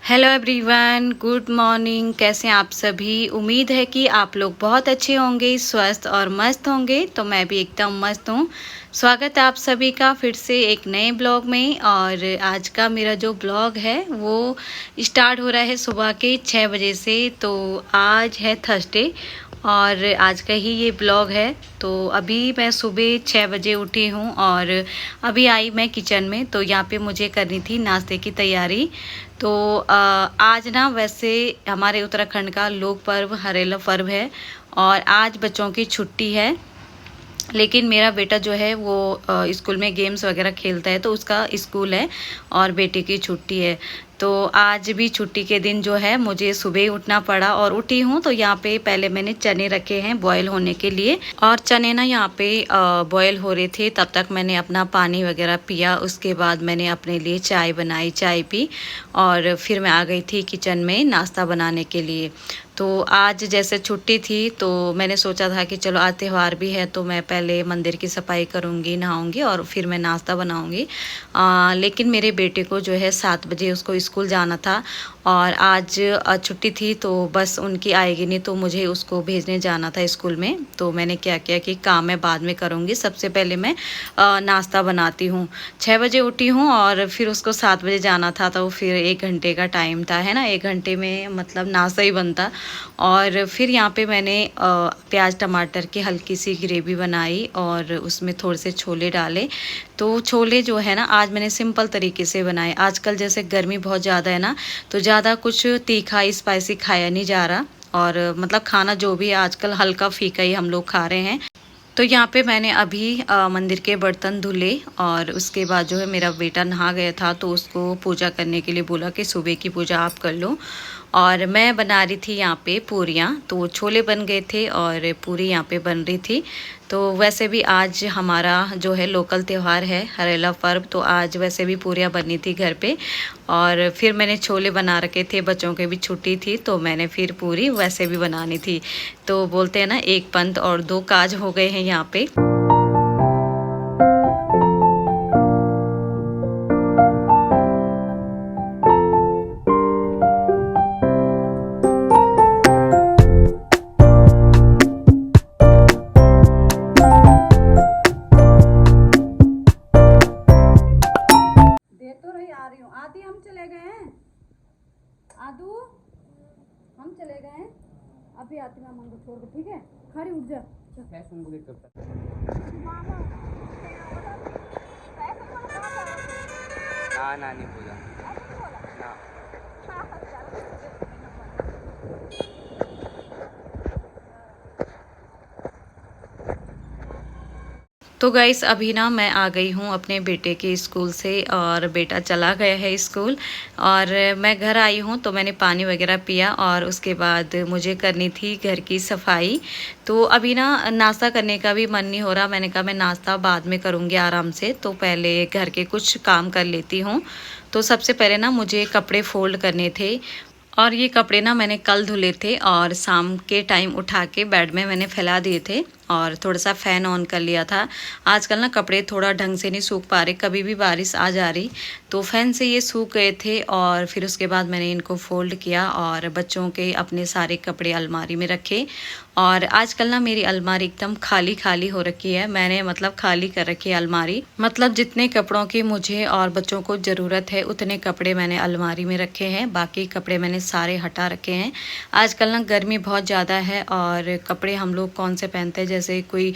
Hello everyone, good morning. कैसे हैं आप सभी? उम्मीद है कि आप लोग बहुत अच्छे होंगे, स्वस्थ और मस्त होंगे। तो मैं भी एकदम मस्त हूँ। स्वागत है आप सभी का फिर से एक नए ब्लॉग में। और आज का मेरा जो ब्लॉग है वो स्टार्ट हो रहा है सुबह के 6 बजे से। तो आज है थर्सडे और आज का ही ये ब्लॉग है। तो अभी मैं सुबह 6 बजे उठी हूँ और अभी आई मैं किचन में। तो यहाँ पे मुझे करनी थी नाश्ते की तैयारी। तो आज ना वैसे हमारे उत्तराखंड का लोक पर्व हरेला पर्व है और आज बच्चों की छुट्टी है। लेकिन मेरा बेटा जो है वो स्कूल में गेम्स वगैरह खेलता है, तो उसका स्कूल है और बेटे की छुट्टी है। तो आज भी छुट्टी के दिन जो है मुझे सुबह ही उठना पड़ा और उठी हूँ। तो यहाँ पे पहले मैंने चने रखे हैं बॉयल होने के लिए और चने ना यहाँ पे बॉयल हो रहे थे। तब तक मैंने अपना पानी वगैरह पिया, उसके बाद मैंने अपने लिए चाय बनाई, चाय पी और फिर मैं आ गई थी किचन में नाश्ता बनाने के लिए। तो आज जैसे छुट्टी थी तो मैंने सोचा था कि चलो आज त्यौहार भी है तो मैं पहले मंदिर की सफाई करूँगी, नहाऊंगी और फिर मैं नाश्ता बनाऊंगी। लेकिन मेरे बेटे को जो है 7 बजे उसको स्कूल जाना था और आज छुट्टी थी तो बस उनकी आएगी नहीं, तो मुझे उसको भेजने जाना था स्कूल में। तो मैंने क्या किया कि काम मैं बाद में करूँगी, सबसे पहले मैं नाश्ता बनाती हूँ। 6 बजे उठी हूँ और फिर उसको 7 बजे जाना था, तो फिर 1 घंटे का टाइम था, है ना। 1 घंटे में मतलब नाश्ता ही बनता। और फिर यहाँ पे मैंने प्याज टमाटर की हल्की सी ग्रेवी बनाई और उसमें थोड़े से छोले डाले। तो छोले जो है ना आज मैंने सिंपल तरीके से बनाए। आजकल जैसे गर्मी बहुत ज़्यादा है ना, तो ज़्यादा कुछ तीखा स्पाइसी खाया नहीं जा रहा और मतलब खाना जो भी है आजकल हल्का फीका ही हम लोग खा रहे हैं। तो यहाँ पे मैंने अभी मंदिर के बर्तन धुले और उसके बाद जो है मेरा बेटा नहा गया था तो उसको पूजा करने के लिए बोला कि सुबह की पूजा आप कर लो। और मैं बना रही थी यहाँ पे पूरियाँ, तो छोले बन गए थे और पूरी यहाँ पे बन रही थी। तो वैसे भी आज हमारा जो है लोकल त्यौहार है हरेला पर्व, तो आज वैसे भी पूरियाँ बनी थी घर पे। और फिर मैंने छोले बना रखे थे, बच्चों के भी छुट्टी थी तो मैंने फिर पूरी वैसे भी बनानी थी। तो बोलते हैं ना एक पंथ और दो काज हो गए हैं यहाँ पे। आदि हम चले गए हैं, आदू हम चले गए हैं, अभी आती मैं अमन को छोड़ के, ठीक है। खड़ी उठ जा। ना ना नहीं बोला ना। तो गाइस अभी ना मैं आ गई हूँ अपने बेटे के स्कूल से और बेटा चला गया है स्कूल और मैं घर आई हूँ। तो मैंने पानी वगैरह पिया और उसके बाद मुझे करनी थी घर की सफाई। तो अभी ना नाश्ता करने का भी मन नहीं हो रहा। मैंने कहा मैं नाश्ता बाद में करूँगी आराम से, तो पहले घर के कुछ काम कर लेती हूँ। तो सबसे पहले ना मुझे कपड़े फोल्ड करने थे और ये कपड़े ना मैंने कल धुले थे और शाम के टाइम उठा के बेड में मैंने फैला दिए थे और थोड़ा सा फ़ैन ऑन कर लिया था। आजकल ना कपड़े थोड़ा ढंग से नहीं सूख पा रहे, कभी भी बारिश आ जा रही, तो फ़ैन से ये सूख गए थे। और फिर उसके बाद मैंने इनको फ़ोल्ड किया और बच्चों के अपने सारे कपड़े अलमारी में रखे। और आजकल ना मेरी अलमारी एकदम खाली खाली हो रखी है। मैंने मतलब खाली कर रखी है अलमारी, मतलब जितने कपड़ों की मुझे और बच्चों को ज़रूरत है उतने कपड़े मैंने अलमारी में रखे हैं, बाकी कपड़े मैंने सारे हटा रखे हैं। आजकल ना गर्मी बहुत ज़्यादा है और कपड़े हम लोग कौन से पहनते हैं, जैसे कोई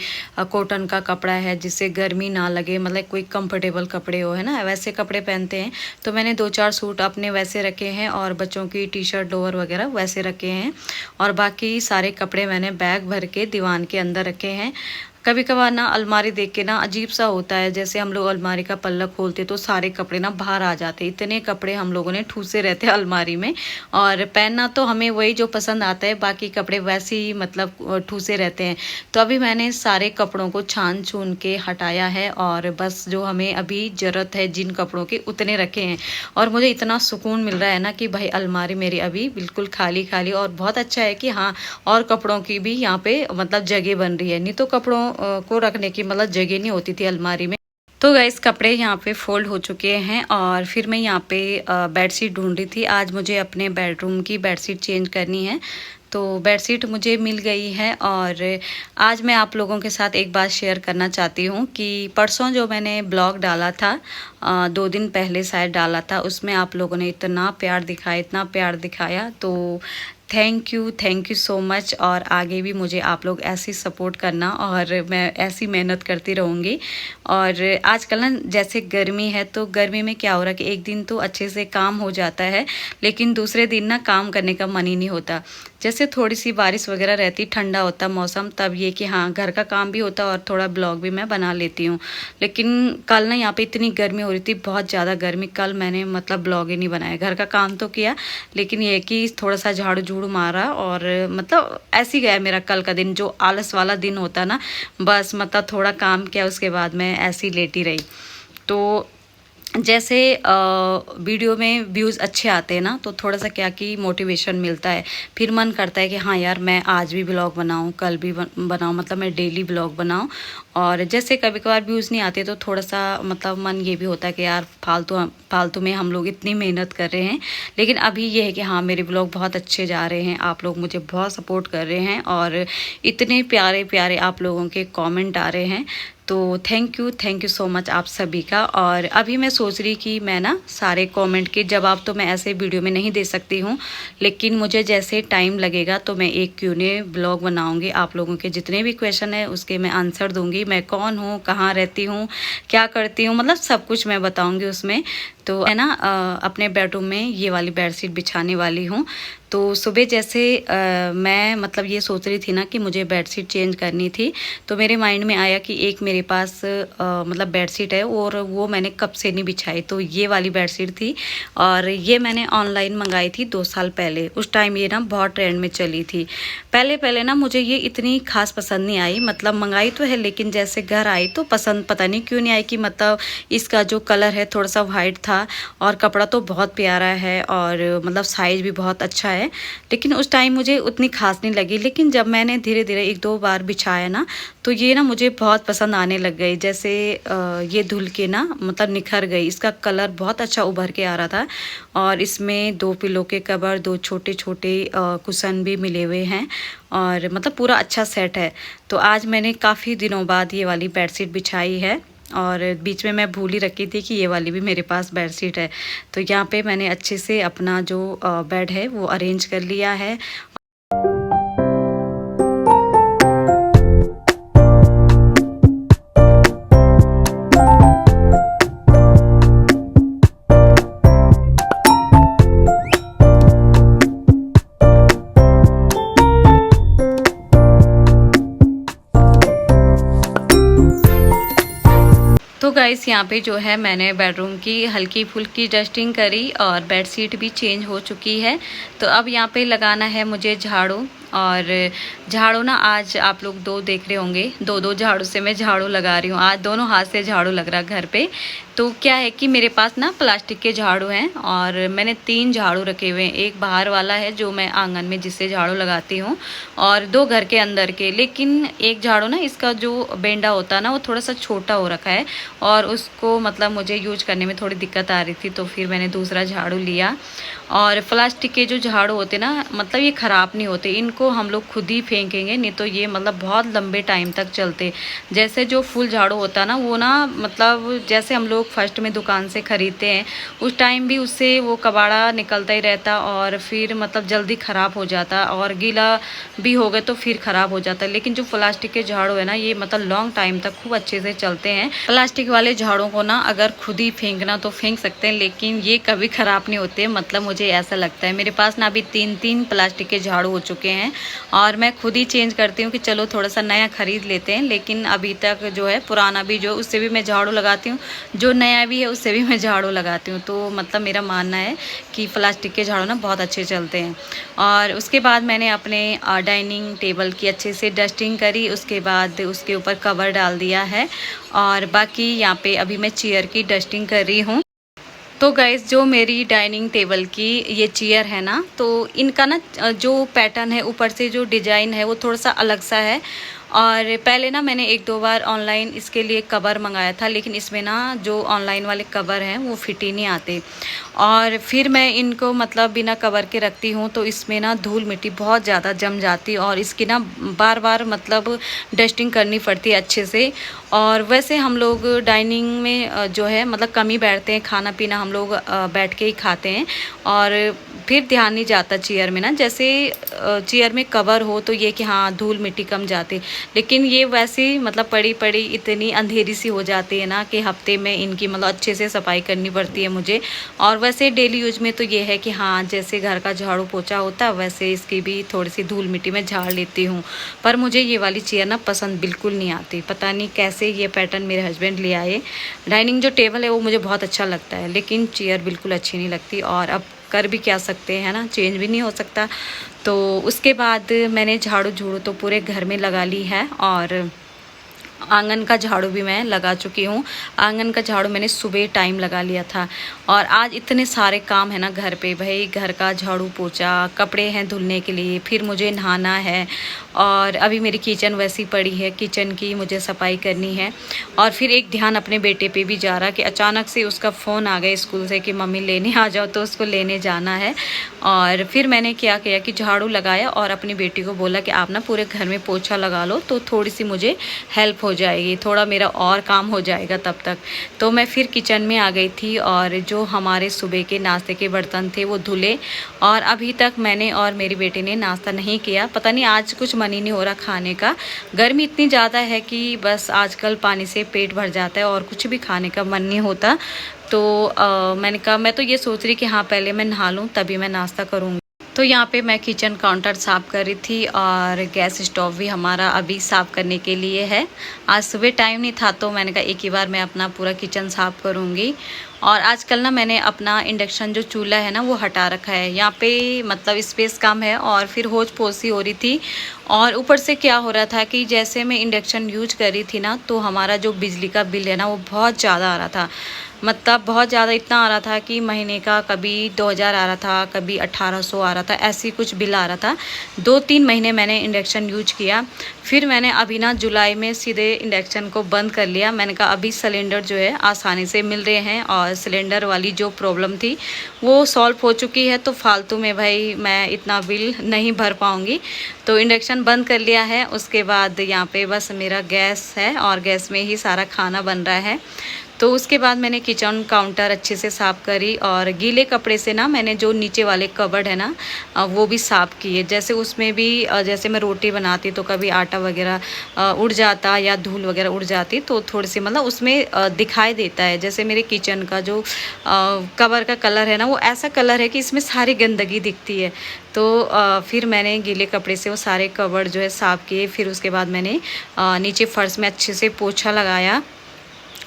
कॉटन का कपड़ा है जिससे गर्मी ना लगे, मतलब कोई कंफर्टेबल कपड़े हो, है ना, वैसे कपड़े पहनते हैं। तो मैंने 2-4 सूट अपने वैसे रखे हैं और बच्चों की टी शर्ट लोअर वगैरह वैसे रखे हैं और बाकी सारे कपड़े मैंने बैग भर के दीवान के अंदर रखे हैं। कभी कभार ना अलमारी देख के ना अजीब सा होता है, जैसे हम लोग अलमारी का पल्ला खोलते तो सारे कपड़े ना बाहर आ जाते, इतने कपड़े हम लोगों ने ठूसे रहते हैं अलमारी में। और पहनना तो हमें वही जो पसंद आता है, बाकी कपड़े वैसे ही मतलब ठूसे रहते हैं। तो अभी मैंने सारे कपड़ों को छान छून के हटाया है और बस जो हमें अभी ज़रूरत है जिन कपड़ों के उतने रखे हैं। और मुझे इतना सुकून मिल रहा है ना कि भाई अलमारी मेरी अभी बिल्कुल खाली खाली, और बहुत अच्छा है कि हाँ और कपड़ों की भी यहाँ पे मतलब जगह बन रही है। नहीं तो कपड़ों को रखने की मतलब जगह नहीं होती थी अलमारी में। तो गाइस कपड़े यहाँ पे फोल्ड हो चुके हैं और फिर मैं यहाँ पे बेडशीट ढूंढ रही थी। आज मुझे अपने बेडरूम की बेडशीट चेंज करनी है, तो बेडशीट मुझे मिल गई है। और आज मैं आप लोगों के साथ एक बात शेयर करना चाहती हूँ कि परसों जो मैंने ब्लॉग डाला था, 2 दिन पहले शायद डाला था, उसमें आप लोगों ने इतना प्यार दिखाया, इतना प्यार दिखाया, तो थैंक यू सो मच। और आगे भी मुझे आप लोग ऐसी सपोर्ट करना और मैं ऐसी मेहनत करती रहूँगी। और आजकल ना जैसे गर्मी है, तो गर्मी में क्या हो रहा है कि एक दिन तो अच्छे से काम हो जाता है, लेकिन दूसरे दिन ना काम करने का मन ही नहीं होता। जैसे थोड़ी सी बारिश वगैरह रहती, ठंडा होता मौसम, तब ये कि हाँ घर का काम भी होता और थोड़ा ब्लॉग भी मैं बना लेती हूँ। लेकिन कल ना यहाँ पे इतनी गर्मी हो रही थी, बहुत ज़्यादा गर्मी, कल मैंने मतलब ब्लॉग ही नहीं बनाया। घर का काम तो किया, लेकिन ये कि थोड़ा सा झाड़ू झूड़ू मारा और मतलब ऐसे ही गया मेरा कल का दिन, जो आलस वाला दिन होता ना, बस मतलब थोड़ा काम किया, उसके बाद मैं ऐसी ही लेटी रही। तो जैसे वीडियो में व्यूज़ अच्छे आते हैं ना, तो थोड़ा सा क्या कि मोटिवेशन मिलता है, फिर मन करता है कि हाँ यार मैं आज भी ब्लॉग बनाऊं, कल भी बनाऊं, मतलब मैं डेली ब्लॉग बनाऊं। और जैसे कभी कभार व्यूज़ नहीं आते, तो थोड़ा सा मतलब मन ये भी होता है कि यार फालतू में हम लोग इतनी मेहनत कर रहे हैं। लेकिन अभी ये है कि हाँ मेरे ब्लॉग बहुत अच्छे जा रहे हैं, आप लोग मुझे बहुत सपोर्ट कर रहे हैं और इतने प्यारे प्यारे आप लोगों के कमेंट आ रहे हैं। तो थैंक यू सो मच आप सभी का। और अभी मैं सोच रही कि मैं ना सारे कमेंट के जवाब तो मैं ऐसे वीडियो में नहीं दे सकती हूँ, लेकिन मुझे जैसे टाइम लगेगा तो मैं एक Q&A ब्लॉग बनाऊँगी। आप लोगों के जितने भी क्वेश्चन है उसके मैं आंसर दूँगी, मैं कौन हूँ, कहाँ रहती हूँ, क्या करती हूँ, मतलब सब कुछ मैं बताऊँगी उसमें। तो है ना अपने बेडरूम में ये वाली बेडशीट बिछाने वाली हूँ। तो सुबह जैसे मैं मतलब ये सोच रही थी ना कि मुझे बेडशीट चेंज करनी थी, तो मेरे माइंड में आया कि एक मेरे पास मतलब बेडशीट है और वो मैंने कब से नहीं बिछाई, तो ये वाली बेडशीट थी। और ये मैंने ऑनलाइन मंगाई थी 2 साल पहले, उस टाइम ये ना बहुत ट्रेंड में चली थी। पहले ना मुझे ये इतनी खास पसंद नहीं आई, मतलब मंगाई तो है, लेकिन जैसे घर आई तो पसंद पता नहीं क्यों नहीं आई, कि मतलब इसका जो कलर है थोड़ा सा वाइट था और कपड़ा तो बहुत प्यारा है और मतलब साइज़ भी बहुत अच्छा है, लेकिन उस टाइम मुझे उतनी खास नहीं लगी। लेकिन जब मैंने धीरे धीरे 1-2 बार बिछाया ना, तो ये ना मुझे बहुत पसंद आने लग गई। जैसे ये धुल के ना मतलब निखर गई, इसका कलर बहुत अच्छा उभर के आ रहा था। और इसमें 2 पिलो के कवर, 2 छोटे छोटे कुशन भी मिले हुए हैं और मतलब पूरा अच्छा सेट है। तो आज मैंने काफ़ी दिनों बाद ये वाली बेडशीट बिछाई है और बीच में मैं भूल ही रखी थी कि ये वाली भी मेरे पास बेडशीट है। तो यहाँ पे मैंने अच्छे से अपना जो बेड है वो अरेंज कर लिया है। तो गाइस यहाँ पे जो है मैंने बेडरूम की हल्की फुल्की डस्टिंग करी और बेडशीट भी चेंज हो चुकी है। तो अब यहाँ पे लगाना है मुझे झाड़ू। और झाड़ू ना आज आप लोग 2 देख रहे होंगे, 2 झाड़ू से मैं झाड़ू लगा रही हूँ। आज दोनों हाथ से झाड़ू लग रहा घर पे। तो क्या है कि मेरे पास ना प्लास्टिक के झाड़ू हैं और मैंने 3 झाड़ू रखे हुए हैं। एक बाहर वाला है जो मैं आंगन में जिससे झाड़ू लगाती हूँ, और 2 घर के अंदर के। लेकिन एक झाड़ू ना इसका जो बेंडा होता है ना, वो थोड़ा सा छोटा हो रखा है और उसको मतलब मुझे यूज करने में थोड़ी दिक्कत आ रही थी, तो फिर मैंने दूसरा झाड़ू लिया। और प्लास्टिक के जो झाड़ू होते ना, मतलब ये ख़राब नहीं होते, इनको हम लोग खुद ही फेंकेंगे, नहीं तो ये मतलब बहुत लंबे टाइम तक चलते। जैसे जो फुल झाड़ू होता ना, वो ना मतलब जैसे हम लोग फर्स्ट में दुकान से ख़रीदते हैं, उस टाइम भी उससे वो कबाड़ा निकलता ही रहता और फिर मतलब जल्दी ख़राब हो जाता, और गीला भी हो गए तो फिर ख़राब हो जाता। लेकिन जो प्लास्टिक के झाड़ू है ना, ये मतलब लॉन्ग टाइम तक खूब अच्छे से चलते हैं। प्लास्टिक वाले झाड़ों को ना अगर खुद ही फेंकना तो फेंक सकते हैं, लेकिन ये कभी ख़राब नहीं होते, मतलब मुझे ऐसा लगता है। मेरे पास ना अभी 3 प्लास्टिक के झाड़ू हो चुके हैं और मैं खुद ही चेंज करती हूँ कि चलो थोड़ा सा नया ख़रीद लेते हैं। लेकिन अभी तक जो है पुराना भी जो उससे भी मैं झाड़ू लगाती हूँ, जो नया भी है उससे भी मैं झाड़ू लगाती हूँ। तो मतलब मेरा मानना है कि प्लास्टिक के झाड़ू ना बहुत अच्छे चलते हैं। और उसके बाद मैंने अपने डाइनिंग टेबल की अच्छे से डस्टिंग करी, उसके बाद उसके ऊपर कवर डाल दिया है और बाकी यहाँ पे अभी मैं चेयर की डस्टिंग कर रही हूँ। तो गाइस जो मेरी डाइनिंग टेबल की ये चेयर है ना, तो इनका ना जो पैटर्न है, ऊपर से जो डिज़ाइन है वो थोड़ा सा अलग सा है और पहले ना मैंने 1-2 बार ऑनलाइन इसके लिए कवर मंगाया था, लेकिन इसमें ना जो ऑनलाइन वाले कवर हैं वो फिट ही नहीं आते। और फिर मैं इनको मतलब बिना कवर के रखती हूँ तो इसमें ना धूल मिट्टी बहुत ज़्यादा जम जाती है और इसकी ना बार-बार मतलब डस्टिंग करनी पड़ती है अच्छे से। और वैसे हम लोग डाइनिंग में जो है मतलब कम ही बैठते हैं, खाना पीना हम लोग बैठ के ही खाते हैं और फिर ध्यान नहीं जाता चेयर में ना। जैसे चेयर में कवर हो तो ये कि हाँ धूल मिट्टी कम जाती, लेकिन ये वैसे मतलब पड़ी पड़ी इतनी अंधेरी सी हो जाती है ना कि हफ्ते में इनकी मतलब अच्छे से सफाई करनी पड़ती है मुझे। और वैसे डेली यूज में तो ये है कि हाँ जैसे घर का झाड़ू पोछा होता है वैसे इसकी भी थोड़ी सी धूल मिट्टी में झाड़ लेती हूँ। पर मुझे ये वाली चेयर ना पसंद बिल्कुल नहीं आती, पता नहीं कैसे ये पैटर्न मेरे हस्बैंड ले आए। डाइनिंग जो टेबल है वो मुझे बहुत अच्छा लगता है, लेकिन चेयर बिल्कुल अच्छी नहीं लगती। और अब कर भी क्या सकते हैं ना, चेंज भी नहीं हो सकता। तो उसके बाद मैंने झाड़ू झूड़ू तो पूरे घर में लगा ली है और आंगन का झाड़ू भी मैं लगा चुकी हूँ। आंगन का झाड़ू मैंने सुबह टाइम लगा लिया था। और आज इतने सारे काम है ना घर पे, भाई घर का झाड़ू पोछा, कपड़े हैं धुलने के लिए, फिर मुझे नहाना है और अभी मेरी किचन वैसी पड़ी है, किचन की मुझे सफाई करनी है। और फिर एक ध्यान अपने बेटे पे भी जा रहा कि अचानक से उसका फ़ोन आ गया स्कूल से कि मम्मी लेने आ जाओ, तो उसको लेने जाना है। और फिर मैंने क्या किया कि झाड़ू लगाया और अपनी बेटी को बोला कि आप ना पूरे घर में पोछा लगा लो तो थोड़ी सी मुझे हेल्प हो जाएगी, थोड़ा मेरा और काम हो जाएगा तब तक। तो मैं फिर किचन में आ गई थी और जो हमारे सुबह के नाश्ते के बर्तन थे वो धुले। और अभी तक मैंने और मेरी बेटी ने नाश्ता नहीं किया, पता नहीं आज कुछ मन ही नहीं हो रहा खाने का। गर्मी इतनी ज़्यादा है कि बस आजकल पानी से पेट भर जाता है और कुछ भी खाने का मन नहीं होता। तो मैंने कहा मैं तो ये सोच रही कि हाँ पहले मैं नहा लूँ तभी मैं नाश्ता करूँगी। तो यहाँ पे मैं किचन काउंटर साफ़ कर रही थी और गैस स्टोव भी हमारा अभी साफ़ करने के लिए है। आज सुबह टाइम नहीं था तो मैंने कहा एक ही बार मैं अपना पूरा किचन साफ़ करूँगी। और आजकल ना मैंने अपना इंडक्शन जो चूल्हा है ना वो हटा रखा है, यहाँ पे मतलब स्पेस कम है और फिर होच पोच सी हो रही थी। और ऊपर से क्या हो रहा था कि जैसे मैं इंडक्शन यूज कर रही थी ना तो हमारा जो बिजली का बिल है ना वो बहुत ज़्यादा आ रहा था, मतलब बहुत ज़्यादा इतना आ रहा था कि महीने का कभी 2000 आ रहा था, कभी 1800 आ रहा था, ऐसी कुछ बिल आ रहा था। 2-3 महीने मैंने इंडक्शन यूज किया, फिर मैंने अभी ना जुलाई में सीधे इंडक्शन को बंद कर लिया। मैंने कहा अभी सिलेंडर जो है आसानी से मिल रहे हैं और सिलेंडर वाली जो प्रॉब्लम थी वो सॉल्व हो चुकी है, तो फालतू में भाई मैं इतना बिल नहीं भर पाऊँगी। तो इंडक्शन बंद कर लिया है। उसके बाद यहाँ पे बस मेरा गैस है और गैस में ही सारा खाना बन रहा है। तो उसके बाद मैंने किचन काउंटर अच्छे से साफ़ करी और गीले कपड़े से ना मैंने जो नीचे वाले कबर्ड है ना वो भी साफ़ किए। जैसे उसमें भी जैसे मैं रोटी बनाती तो कभी आटा वगैरह उड़ जाता या धूल वगैरह उड़ जाती तो थोड़ी सी मतलब उसमें दिखाई देता है। जैसे मेरे किचन का जो कवर का कलर है ना वो ऐसा कलर है कि इसमें सारी गंदगी दिखती है। तो फिर मैंने गीले कपड़े से वो सारे कबर्ड जो है साफ़ किए। फिर उसके बाद मैंने नीचे फर्श में अच्छे से पोछा लगाया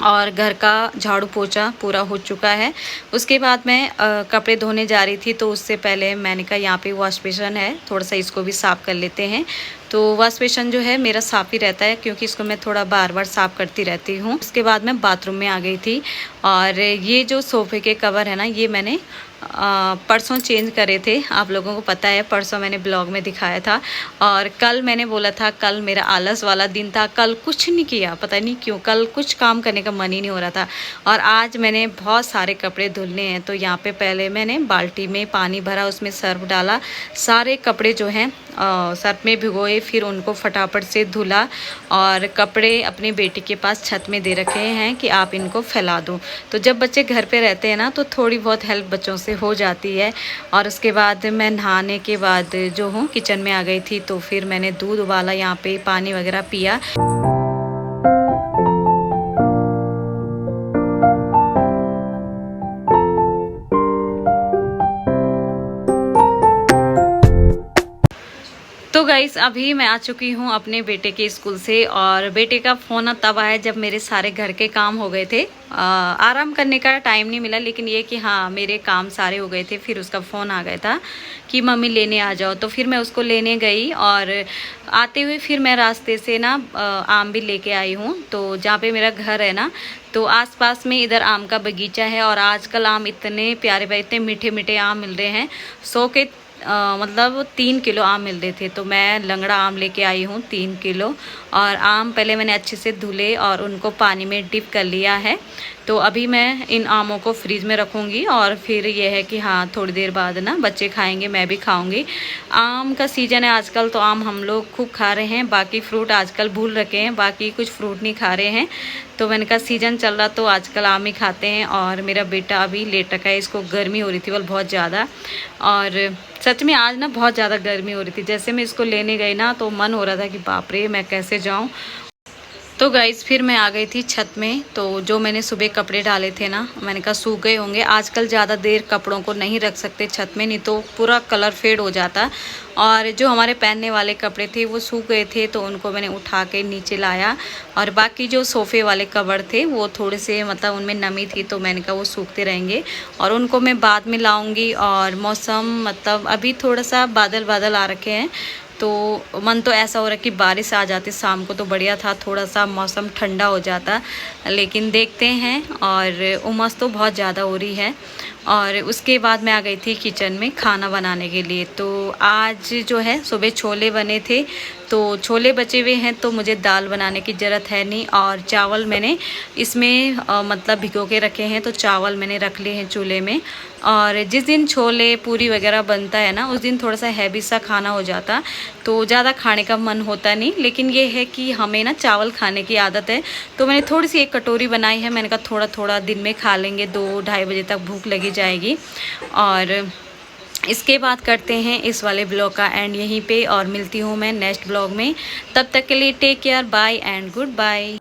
और घर का झाड़ू पोछा पूरा हो चुका है। उसके बाद मैं कपड़े धोने जा रही थी तो उससे पहले मैंने कहा यहाँ पे वॉश बेसिन है, थोड़ा सा इसको भी साफ़ कर लेते हैं। तो वॉश बेसिन जो है मेरा साफ़ ही रहता है क्योंकि इसको मैं थोड़ा बार बार साफ़ करती रहती हूँ। उसके बाद मैं बाथरूम में आ गई थी और ये जो सोफ़े के कवर है ना ये मैंने परसों चेंज करे थे। आप लोगों को पता है परसों मैंने ब्लॉग में दिखाया था। और कल मैंने बोला था कल मेरा आलस वाला दिन था, कल कुछ नहीं किया, पता नहीं क्यों कल कुछ काम करने का मन ही नहीं हो रहा था। और आज मैंने बहुत सारे कपड़े धुलने हैं तो यहाँ पे पहले मैंने बाल्टी में पानी भरा, उसमें सर्फ डाला, सारे कपड़े जो हैं सर्फ में भिगोए, फिर उनको फटाफट से धुला। और कपड़े अपनी बेटी के पास छत में दे रखे हैं कि आप इनको फैला दो। तो जब बच्चे घर पे रहते हैं ना तो थोड़ी बहुत हेल्प बच्चों से हो जाती है। और उसके बाद मैं नहाने के बाद जो हूँ किचन में आ गई थी तो फिर मैंने दूध उबाला, यहाँ पे पानी वगैरह पिया। तो गाइस अभी मैं आ चुकी हूँ अपने बेटे के स्कूल से और बेटे का फ़ोन तब आया जब मेरे सारे घर के काम हो गए थे। आराम करने का टाइम नहीं मिला, लेकिन ये कि हाँ मेरे काम सारे हो गए थे। फिर उसका फ़ोन आ गया था कि मम्मी लेने आ जाओ, तो फिर मैं उसको लेने गई और आते हुए फिर मैं रास्ते से ना आम भी लेके आई हूँ। तो जहाँ पे मेरा घर है ना तो आसपास में इधर आम का बगीचा है और आजकल आम इतने प्यारे प्यारे इतने मीठे मीठे आम मिल रहे हैं। 100 के मतलब 3 किलो आम मिल रहे थे, तो मैं लंगड़ा आम लेके आई हूँ 3 किलो। और आम पहले मैंने अच्छे से धुले और उनको पानी में डिप कर लिया है। तो अभी मैं इन आमों को फ्रीज में रखूँगी और फिर ये है कि हाँ थोड़ी देर बाद ना बच्चे खाएंगे, मैं भी खाऊंगी। आम का सीज़न है आजकल, तो आम हम लोग खूब खा रहे हैं। बाकी फ्रूट आजकल भूल रखे हैं, बाकी कुछ फ्रूट नहीं खा रहे हैं। तो मैंने कहा सीज़न चल रहा तो आजकल आम ही खाते हैं। और मेरा बेटा अभी लेट रखा है, इसको गर्मी हो रही थी बोल बहुत ज़्यादा। और सच में आज ना बहुत ज़्यादा गर्मी हो रही थी। जैसे मैं इसको लेने गई ना तो मन हो रहा था कि बाप रे मैं कैसे जाऊँ। तो गाइज़ फिर मैं आ गई थी छत में। तो जो मैंने सुबह कपड़े डाले थे ना, मैंने कहा सूख गए होंगे। आजकल ज़्यादा देर कपड़ों को नहीं रख सकते छत में, नहीं तो पूरा कलर फेड हो जाता। और जो हमारे पहनने वाले कपड़े थे वो सूख गए थे, तो उनको मैंने उठा के नीचे लाया। और बाकी जो सोफ़े वाले कवर थे वो थोड़े से मतलब उनमें नमी थी, तो मैंने कहा वो सूखते रहेंगे और उनको मैं बाद में लाऊंगी। और मौसम मतलब अभी थोड़ा सा बादल बादल आ रखे हैं, तो मन तो ऐसा हो रहा है कि बारिश आ जाती शाम को तो बढ़िया था, थोड़ा सा मौसम ठंडा हो जाता। लेकिन देखते हैं। और उमस तो बहुत ज़्यादा हो रही है। और उसके बाद मैं आ गई थी किचन में खाना बनाने के लिए। तो आज जो है सुबह छोले बने थे, तो छोले बचे हुए हैं, तो मुझे दाल बनाने की ज़रूरत है नहीं। और चावल मैंने इसमें मतलब भिगो के रखे हैं, तो चावल मैंने रख लिए हैं चूल्हे में। और जिस दिन छोले पूरी वगैरह बनता है ना, उस दिन थोड़ा सा हैवी सा खाना हो जाता, तो ज़्यादा खाने का मन होता नहीं। लेकिन ये है कि हमें ना चावल खाने की आदत है, तो मैंने थोड़ी सी एक कटोरी बनाई है। मैंने कहा थोड़ा थोड़ा दिन में खा लेंगे, 2-2:30 बजे तक भूख लगी जाएगी। और इसके बाद करते हैं इस वाले ब्लॉग का एंड यहीं पे, और मिलती हूँ मैं नेक्स्ट ब्लॉग में। तब तक के लिए take care, bye and good bye.